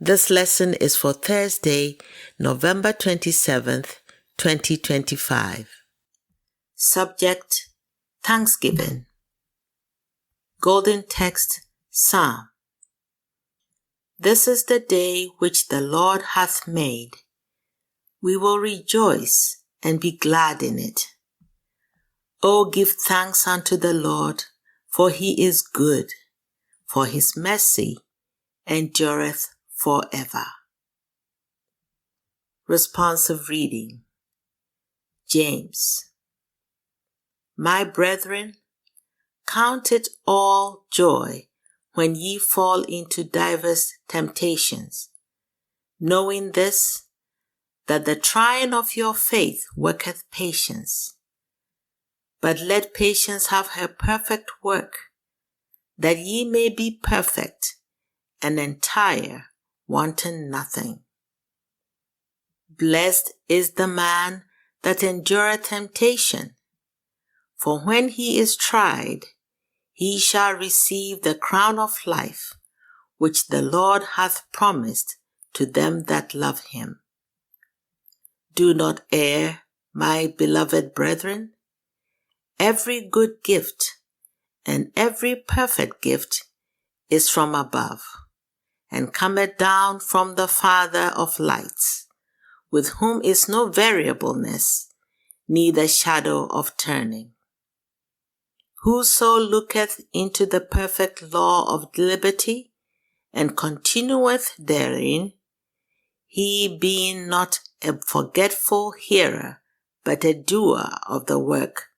This lesson is for Thursday, November 27th, 2025. Subject: Thanksgiving. Golden text: Psalm. This is the day which the Lord hath made. We will rejoice and be glad in it. O give thanks unto the Lord, for he is good, for his mercy endureth forever. Responsive reading. James. My brethren, count it all joy when ye fall into divers temptations, knowing this, that the trying of your faith worketh patience. But let patience have her perfect work, that ye may be perfect and entire, wanting nothing. Blessed is the man that endureth temptation, for when he is tried, he shall receive the crown of life, which the Lord hath promised to them that love him. Do not err, my beloved brethren. Every good gift and every perfect gift is from above, and cometh down from the Father of lights, with whom is no variableness, neither shadow of turning. Whoso looketh into the perfect law of liberty, and continueth therein, he being not a forgetful hearer, but a doer of the work,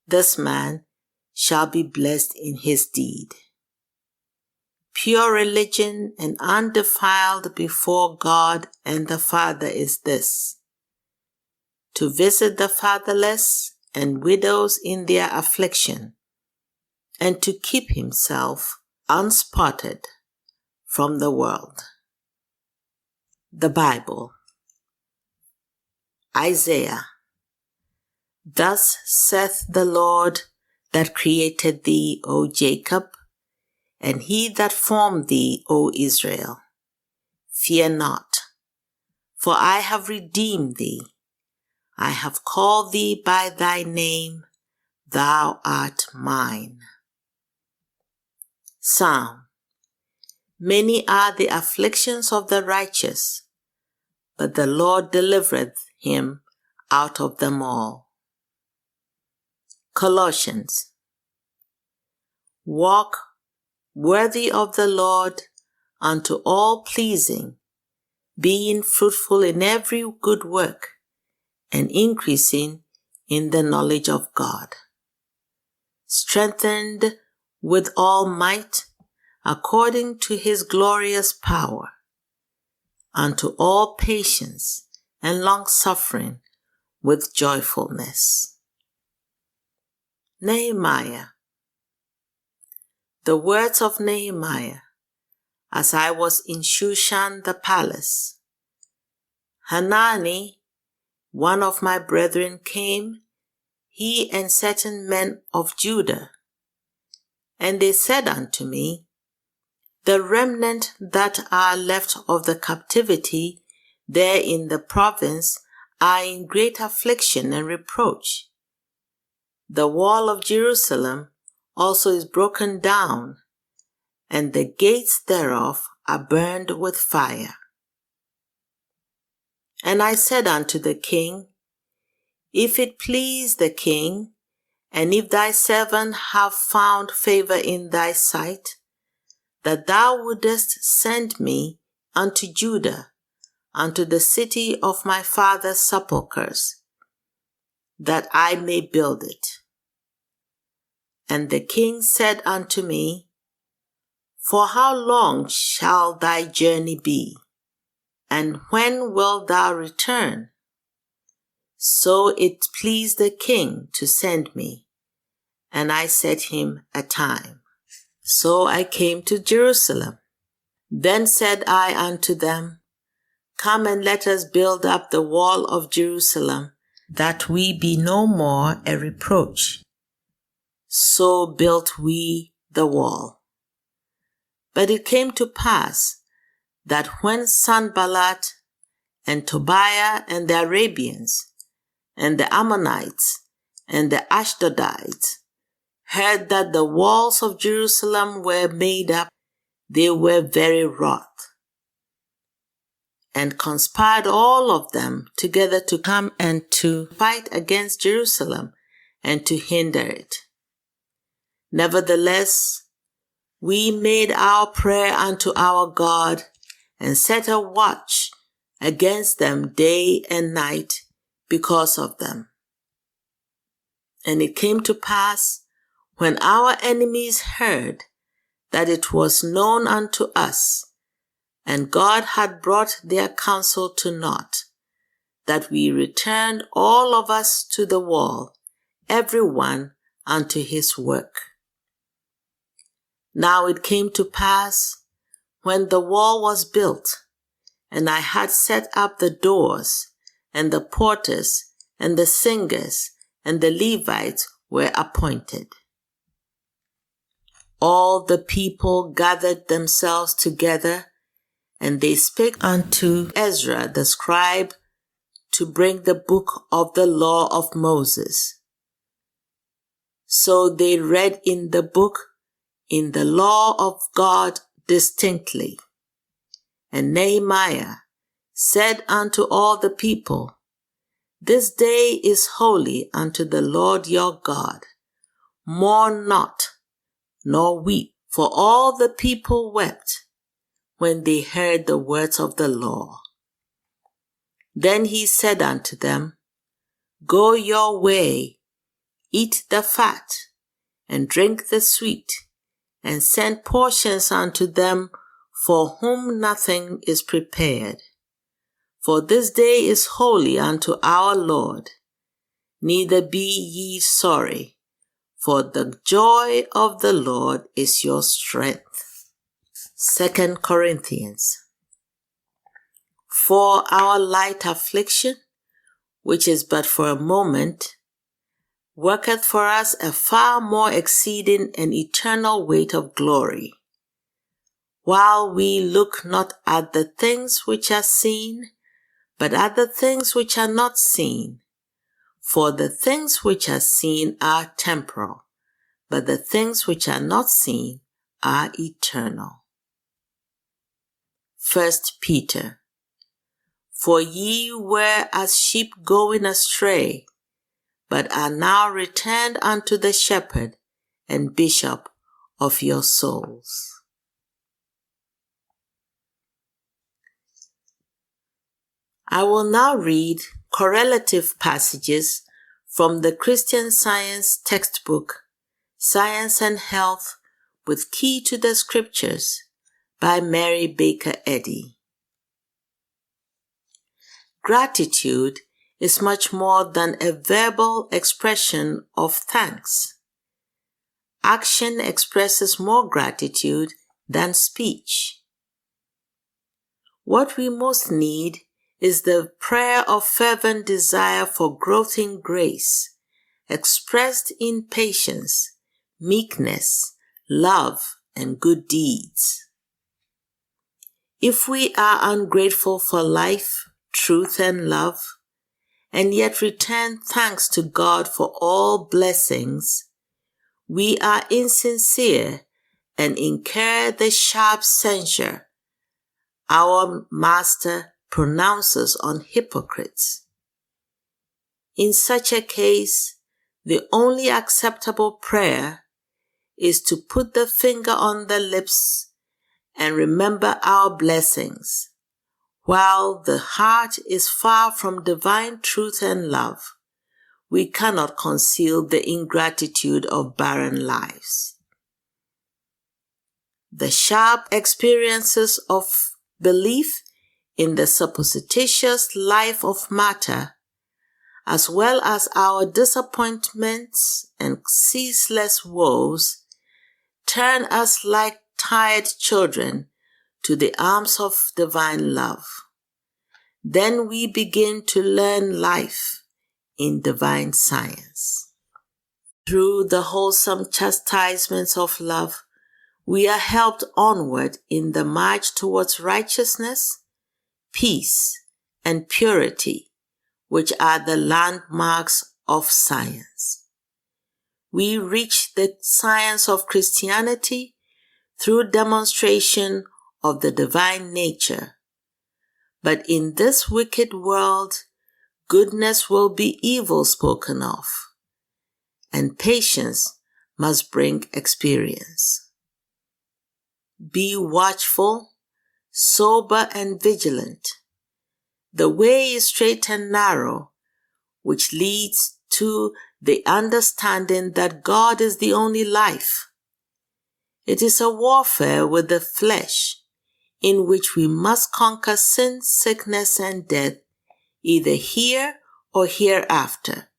this man shall be blessed in his deed. Pure religion and undefiled before God and the Father is this: to visit the fatherless and widows in their affliction, and to keep himself unspotted from the world. The Bible. Isaiah. Thus saith the Lord that created thee, O Jacob, and he that formed thee, O Israel. Fear not, for I have redeemed thee. I have called thee by thy name, thou art mine. Psalm. Many are the afflictions of the righteous, but the Lord delivereth him out of them all. Colossians. Walk worthy of the Lord unto all pleasing, being fruitful in every good work, and increasing in the knowledge of God, strengthened with all might according to his glorious power, unto all patience and long-suffering with joyfulness. Nehemiah. The words of Nehemiah, as I was in Shushan the palace. Hanani, one of my brethren, came, he and certain men of Judah, and they said unto me, The remnant that are left of the captivity there in the province are in great affliction and reproach. The wall of Jerusalem also is broken down, and the gates thereof are burned with fire. And I said unto the king, If it please the king, and if thy servant have found favor in thy sight, that thou wouldest send me unto Judah, unto the city of my father's sepulchres, that I may build it. And the king said unto me, For how long shall thy journey be? And when wilt thou return? So it pleased the king to send me, and I set him a time. So I came to Jerusalem. Then said I unto them, Come and let us build up the wall of Jerusalem, that we be no more a reproach. So built we the wall. But it came to pass that when Sanballat and Tobiah and the Arabians and the Ammonites and the Ashdodites heard that the walls of Jerusalem were made up, they were very wroth, and conspired all of them together to come and to fight against Jerusalem and to hinder it. Nevertheless, we made our prayer unto our God and set a watch against them day and night because of them. And it came to pass, when our enemies heard that it was known unto us, and God had brought their counsel to naught, that we returned all of us to the wall, every one unto his work. Now it came to pass, when the wall was built, and I had set up the doors, and the porters, and the singers, and the Levites were appointed. All the people gathered themselves together, and they spake unto Ezra the scribe to bring the book of the law of Moses. So they read in the book, in the law of God distinctly. And Nehemiah said unto all the people, This day is holy unto the Lord your God. Mourn not, nor weep, for all the people wept when they heard the words of the law. Then he said unto them, Go your way, eat the fat, and drink the sweet, and send portions unto them for whom nothing is prepared. For this day is holy unto our Lord. Neither be ye sorry, for the joy of the Lord is your strength. 2 Corinthians. For our light affliction, which is but for a moment, worketh for us a far more exceeding and eternal weight of glory, while we look not at the things which are seen, but at the things which are not seen. For the things which are seen are temporal, but the things which are not seen are eternal. 1 Peter. For ye were as sheep going astray, but are now returned unto the shepherd and bishop of your souls. I will now read correlative passages from the Christian Science textbook, Science and Health with Key to the Scriptures by Mary Baker Eddy. Gratitude is much more than a verbal expression of thanks. Action expresses more gratitude than speech. What we most need is the prayer of fervent desire for growth in grace, expressed in patience, meekness, love, and good deeds. If we are ungrateful for life, truth, and love, and yet return thanks to God for all blessings, we are insincere and incur the sharp censure our Master pronounces on hypocrites. In such a case, the only acceptable prayer is to put the finger on the lips and remember our blessings. While the heart is far from divine truth and love, we cannot conceal the ingratitude of barren lives. The sharp experiences of belief in the supposititious life of matter, as well as our disappointments and ceaseless woes, turn us like tired children to the arms of divine love. Then we begin to learn life in divine science. Through the wholesome chastisements of love, we are helped onward in the march towards righteousness, peace, and purity, which are the landmarks of science. We reach the science of Christianity through demonstration of the divine nature. But in this wicked world, goodness will be evil spoken of, and patience must bring experience. Be watchful, sober, and vigilant. The way is straight and narrow, which leads to the understanding that God is the only life. It is a warfare with the flesh, in which we must conquer sin, sickness, and death, either here or hereafter,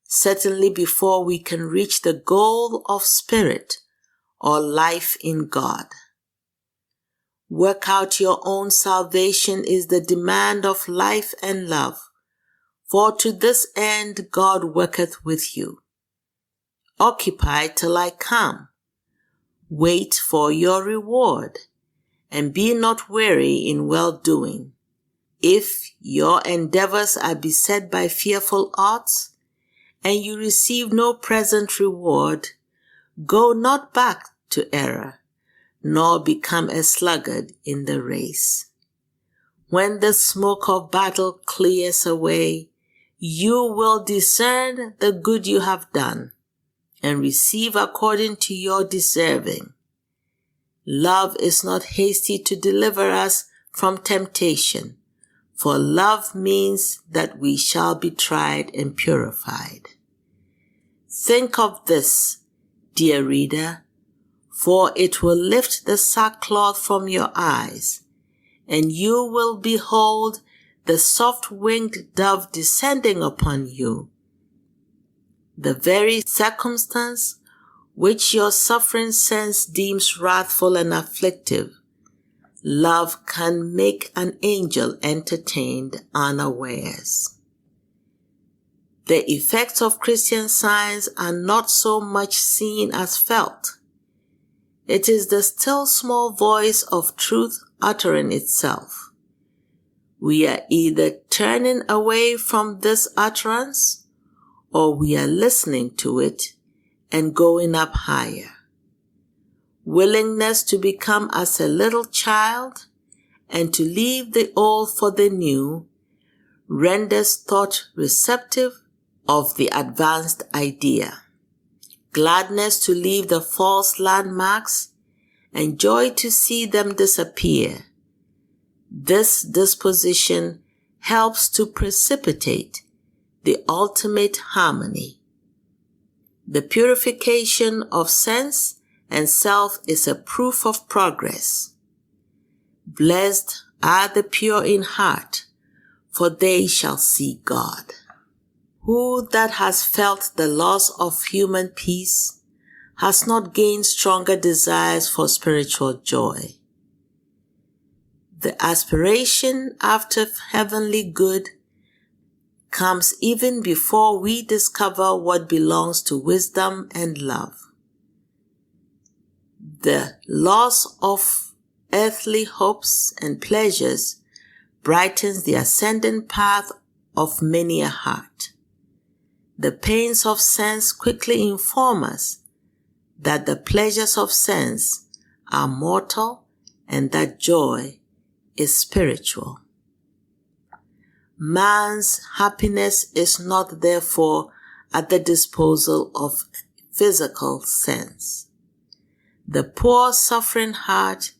certainly before we can reach the goal of spirit or life in God. Work out your own salvation is the demand of life and love, for to this end God worketh with you. Occupy till I come. Wait for your reward, and be not weary in well-doing. If your endeavors are beset by fearful odds, and you receive no present reward, go not back to error, nor become a sluggard in the race. When the smoke of battle clears away, you will discern the good you have done, and receive according to your deserving. Love is not hasty to deliver us from temptation, for love means that we shall be tried and purified. Think of this, dear reader, for it will lift the sackcloth from your eyes, and you will behold the soft-winged dove descending upon you. The very circumstance which your suffering sense deems wrathful and afflictive, love can make an angel entertained unawares. The effects of Christian Science are not so much seen as felt. It is the still small voice of truth uttering itself. We are either turning away from this utterance, or we are listening to it and going up higher. Willingness to become as a little child and to leave the old for the new renders thought receptive of the advanced idea. Gladness to leave the false landmarks and joy to see them disappear. This disposition helps to precipitate the ultimate harmony. The purification of sense and self is a proof of progress. Blessed are the pure in heart, for they shall see God. Who that has felt the loss of human peace has not gained stronger desires for spiritual joy? The aspiration after heavenly good comes even before we discover what belongs to wisdom and love. The loss of earthly hopes and pleasures brightens the ascending path of many a heart. The pains of sense quickly inform us that the pleasures of sense are mortal and that joy is spiritual. Man's happiness is not therefore at the disposal of physical sense. The poor suffering heart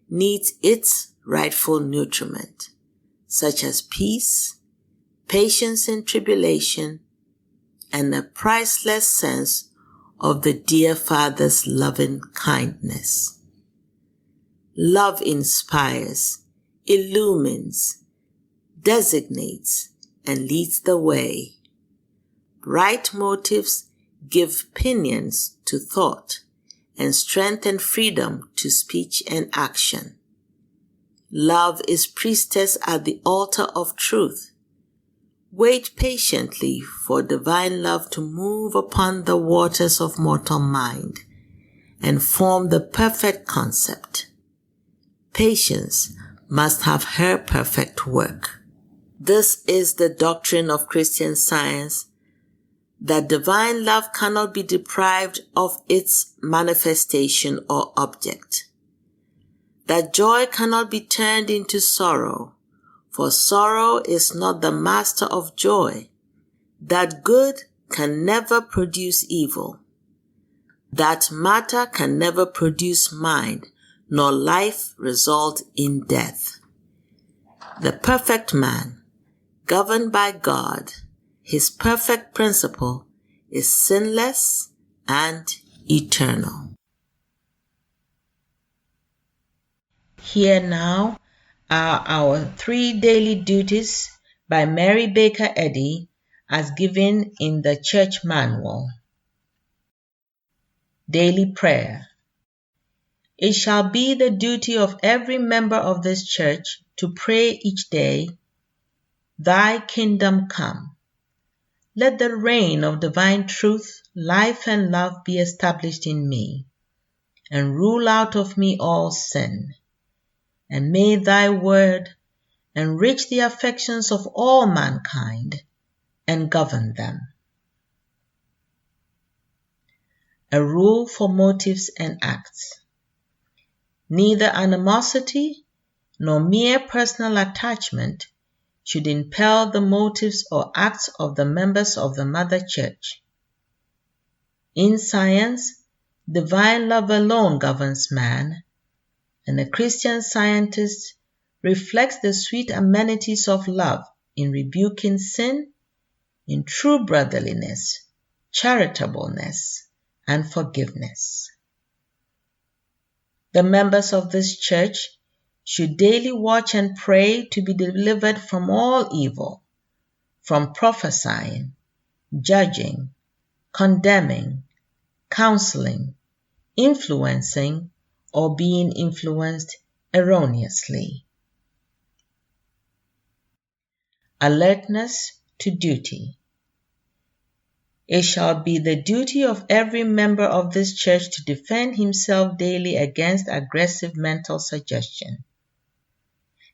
needs its rightful nutriment, such as peace, patience in tribulation, and a priceless sense of the dear Father's loving kindness. Love inspires, illumines, designates, and leads the way. Right motives give pinions to thought and strength and freedom to speech and action. Love is priestess at the altar of truth. Wait patiently for divine love to move upon the waters of mortal mind and form the perfect concept. Patience must have her perfect work. This is the doctrine of Christian Science, that divine love cannot be deprived of its manifestation or object, that joy cannot be turned into sorrow, for sorrow is not the master of joy, that good can never produce evil, that matter can never produce mind, nor life result in death. The perfect man, governed by God, his perfect principle is sinless and eternal. Here now are our 3 daily duties by Mary Baker Eddy as given in the church manual. Daily prayer. It shall be the duty of every member of this church to pray each day, Thy kingdom come. Let the reign of divine truth, life, and love be established in me, and rule out of me all sin. And may thy word enrich the affections of all mankind and govern them. A rule for motives and acts. Neither animosity nor mere personal attachment should impel the motives or acts of the members of the Mother Church. In science, divine love alone governs man, and a Christian Scientist reflects the sweet amenities of love in rebuking sin, in true brotherliness, charitableness, and forgiveness. The members of this church should daily watch and pray to be delivered from all evil, from prophesying, judging, condemning, counseling, influencing, or being influenced erroneously. Alertness to duty. It shall be the duty of every member of this church to defend himself daily against aggressive mental suggestion,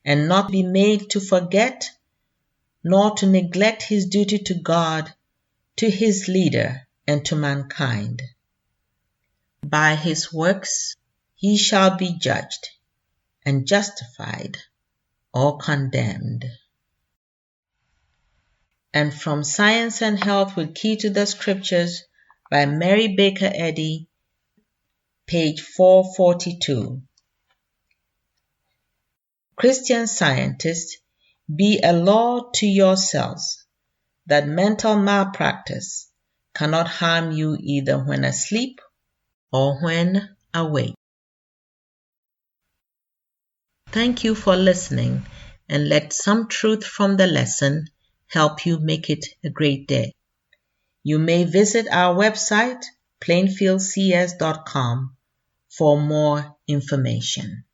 and not be made to forget nor to neglect his duty to God, to his leader, and to mankind. By his works he shall be judged and justified or condemned. And from Science and Health with Key to the Scriptures by Mary Baker Eddy, page 442. Christian Scientists, be a law to yourselves that mental malpractice cannot harm you either when asleep or when awake. Thank you for listening, and let some truth from the lesson help you make it a great day. You may visit our website, plainfieldcs.com, for more information.